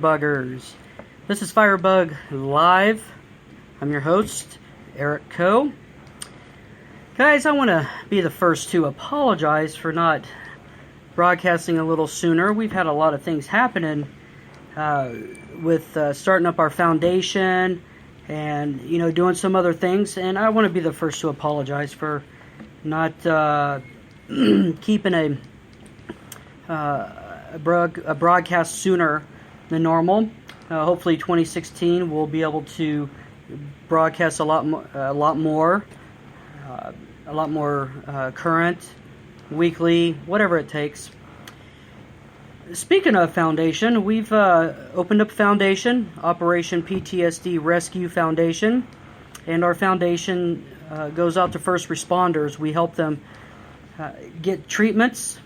Firebuggers. This is Firebug Live. I'm your host, Eric Coe. Guys, I want to be the first to apologize for not broadcasting a little sooner. We've had a lot of things happening with starting up our foundation and, doing some other things. And I want to be the first to apologize for not keeping a broadcast sooner than normal. Hopefully 2016 we'll be able to broadcast a lot more current, weekly, whatever it takes. Speaking of foundation, we've opened up foundation, Operation PTSD Rescue Foundation, and our foundation goes out to first responders. We help them get treatments,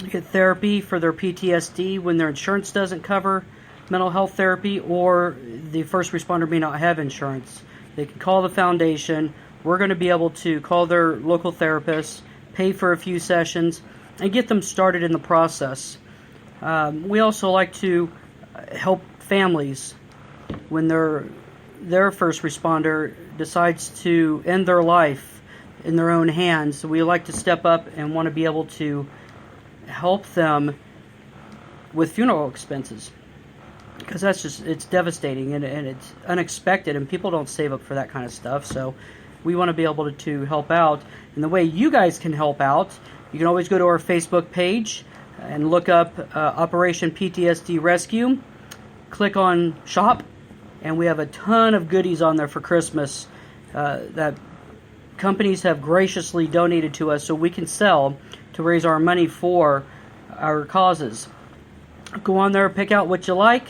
get therapy for their PTSD when their insurance doesn't cover mental health therapy, or the first responder may not have insurance. They can call the foundation. We're going to be able to call their local therapist, pay for a few sessions, and get them started in the process. We also like to help families when their first responder decides to end their life in their own hands. We like to step up and want to be able to help them with funeral expenses, because it's devastating and it's unexpected, and people don't save up for that kind of stuff. So we want to be able to help out. And the way you guys can help out, you can always go to our Facebook page and look up Operation PTSD Rescue. Click on Shop, and we have a ton of goodies on there for Christmas that companies have graciously donated to us so we can sell to raise our money for our causes. Go on there, pick out what you like.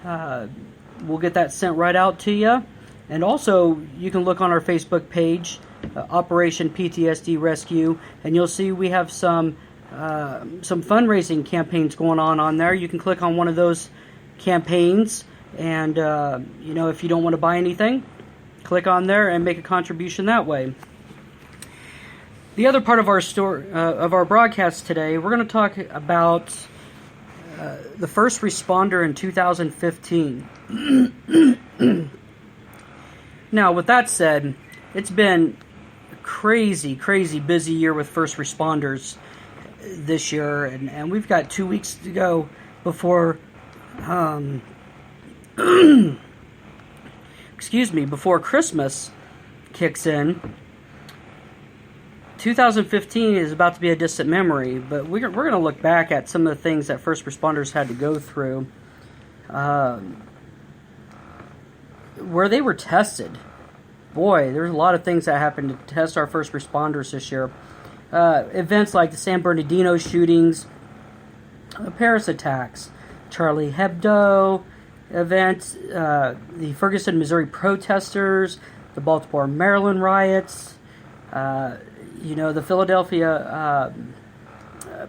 We'll get that sent right out to you. And also, you can look on our Facebook page, Operation PTSD Rescue, and you'll see we have some fundraising campaigns going on there. You can click on one of those campaigns, and if you don't want to buy anything, click on there and make a contribution that way. The other part of our of our broadcast today, we're going to talk about the first responder in 2015. Now, with that said, it's been a crazy busy year with first responders this year, and we've got 2 weeks to go before before Christmas kicks in. 2015 is about to be a distant memory, but we're going to look back at some of the things that first responders had to go through, where they were tested. Boy, there's a lot of things that happened to test our first responders this year. Events like the San Bernardino shootings, the Paris attacks, Charlie Hebdo event, the Ferguson, Missouri protesters, the Baltimore, Maryland riots, the Philadelphia,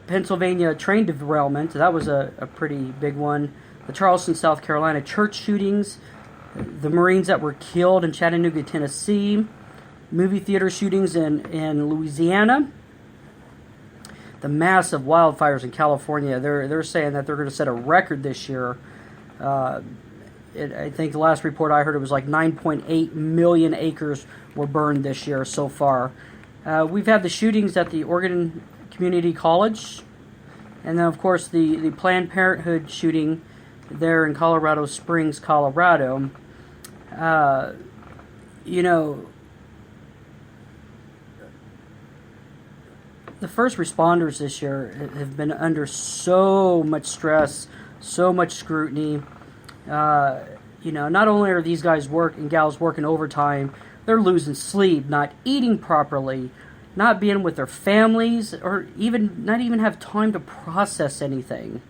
Pennsylvania train derailment. That was a pretty big one. The Charleston, South Carolina church shootings, the Marines that were killed in Chattanooga, Tennessee, movie theater shootings in Louisiana, the massive wildfires in California. They're saying that they're going to set a record this year. I think the last report I heard, it was like 9.8 million acres were burned this year so far. We've had the shootings at the Oregon Community College, and then of course the Planned Parenthood shooting there in Colorado Springs, Colorado. The first responders this year have been under so much stress, so much scrutiny. Not only are these guys and gals working overtime, they're losing sleep, not eating properly, not being with their families, or not even have time to process anything.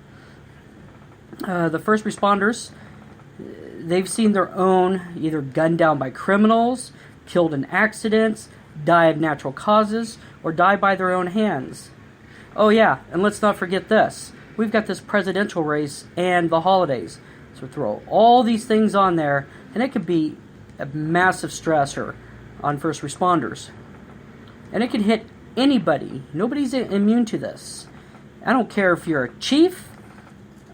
The first responders, they've seen their own either gunned down by criminals, killed in accidents, die of natural causes, or die by their own hands. Oh yeah, and let's not forget this. We've got this presidential race and the holidays. So throw all these things on there, and it could be a massive stressor on first responders. And it can hit anybody. Nobody's immune to this. I don't care if you're a chief,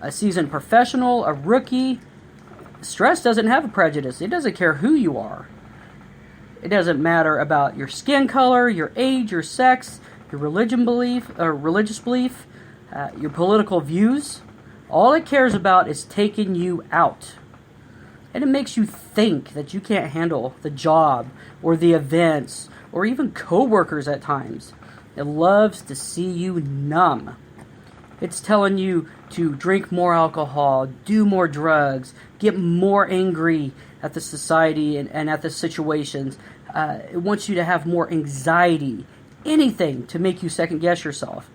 a seasoned professional, a rookie. Stress doesn't have a prejudice. It doesn't care who you are. It doesn't matter about your skin color, your age, your sex, your religious belief, your political views. All it cares about is taking you out. And it makes you think that you can't handle the job or the events or even coworkers at times. It loves to see you numb. It's telling you to drink more alcohol, do more drugs, get more angry at the society and at the situations. It wants you to have more anxiety, anything to make you second guess yourself.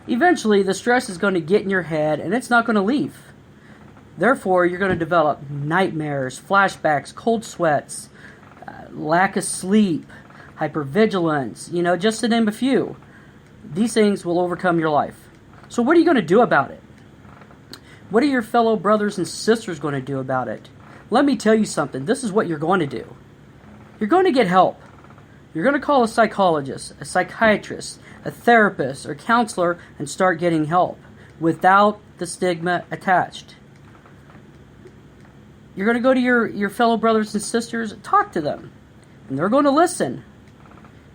Eventually, the stress is going to get in your head and it's not going to leave. Therefore, you're going to develop nightmares, flashbacks, cold sweats, lack of sleep, hypervigilance, just to name a few. These things will overcome your life. So what are you going to do about it? What are your fellow brothers and sisters going to do about it? Let me tell you something. This is what you're going to do. You're going to get help. You're going to call a psychologist, a psychiatrist, a therapist, or counselor and start getting help without the stigma attached. You're going to go to your fellow brothers and sisters, talk to them, and they're going to listen.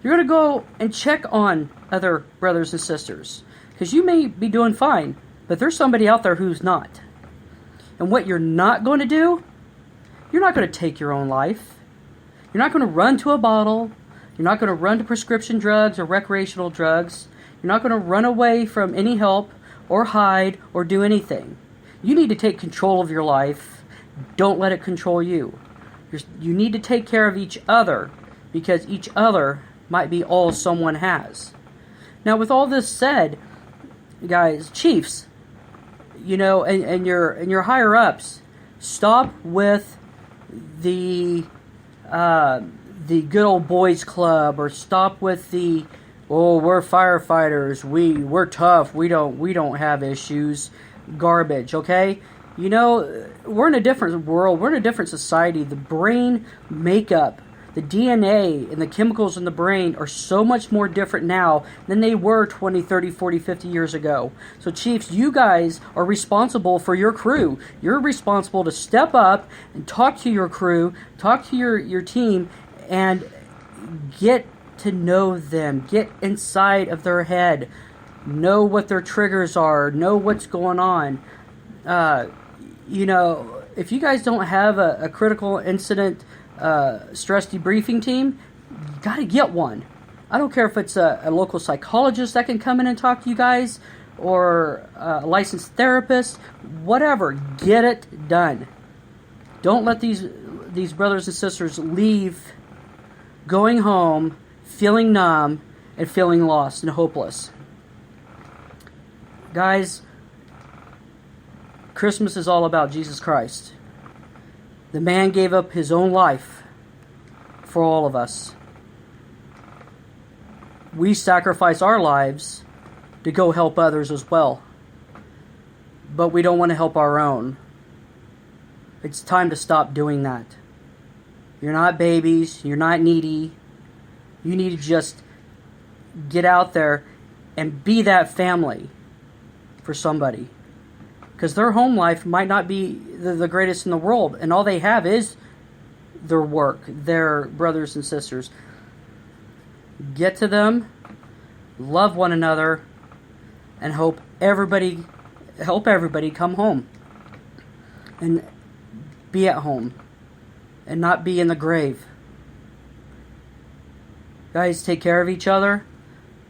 You're going to go and check on other brothers and sisters. Because you may be doing fine, but there's somebody out there who's not. And what you're not going to do, you're not going to take your own life. You're not going to run to a bottle. You're not going to run to prescription drugs or recreational drugs. You're not going to run away from any help or hide or do anything. You need to take control of your life. Don't let it control you. You need to take care of each other because each other might be all someone has. Now, with all this said, guys, chiefs, and your higher ups, stop with the good old boys club, or stop with the we're firefighters, we're tough, we don't have issues, garbage. Okay, we're in a different world, we're in a different society. The brain makeup, the DNA and the chemicals in the brain are so much more different now than they were 20, 30, 40, 50 years ago. So chiefs, you guys are responsible for your crew. You're responsible to step up and talk to your crew, talk to your team, and get to know them. Get inside of their head. Know what their triggers are. Know what's going on. If you guys don't have a critical incident stress debriefing team, you got to get one. I don't care if it's a local psychologist that can come in and talk to you guys, or a licensed therapist, whatever. Get it done. Don't let these brothers and sisters leave going home feeling numb and feeling lost and hopeless. Guys, Christmas is all about Jesus Christ. The man gave up his own life for all of us. We sacrifice our lives to go help others as well. But we don't want to help our own. It's time to stop doing that. You're not babies. You're not needy. You need to just get out there and be that family for somebody. Because their home life might not be the greatest in the world, and all they have is their work, their brothers and sisters. Get to them, love one another, and help everybody come home and be at home and not be in the grave. Guys, take care of each other,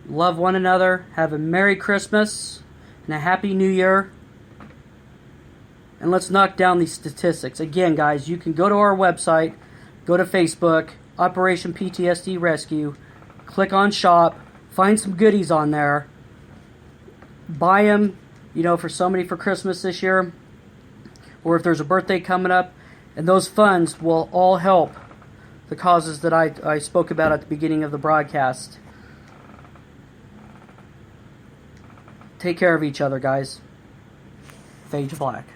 love one another, have a Merry Christmas and a Happy New Year. And let's knock down these statistics. Again, guys, you can go to our website, go to Facebook, Operation PTSD Rescue, click on shop, find some goodies on there, buy them, for somebody for Christmas this year, or if there's a birthday coming up, and those funds will all help the causes that I spoke about at the beginning of the broadcast. Take care of each other, guys. Fade to black.